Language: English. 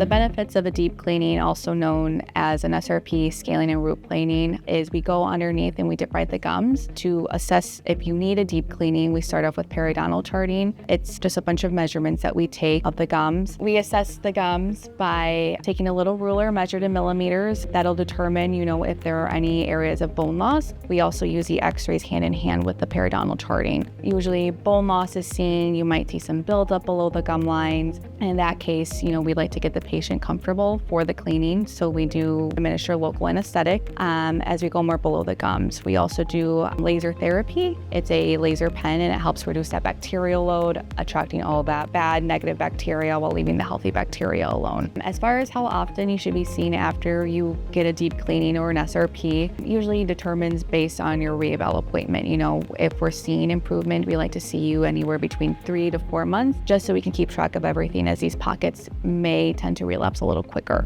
The benefits of a deep cleaning, also known as an SRP, scaling and root planing, is we go underneath and we dip right the gums to assess if you need a deep cleaning. We start off with periodontal charting. It's just a bunch of measurements that we take of the gums. We assess the gums by taking a little ruler measured in millimeters. That'll determine, if there are any areas of bone loss. We also use the x-rays hand in hand with the periodontal charting. Usually bone loss is seen, you might see some buildup below the gum lines. In that case, we'd like to get the patient comfortable for the cleaning. So we do administer local anesthetic as we go more below the gums. We also do laser therapy. It's a laser pen and it helps reduce that bacterial load, attracting all that bad negative bacteria while leaving the healthy bacteria alone. As far as how often you should be seen after you get a deep cleaning or an SRP, usually determines based on your re-eval appointment. If we're seeing improvement, we like to see you anywhere between 3 to 4 months, just so we can keep track of everything, as these pockets may tend to relapse a little quicker.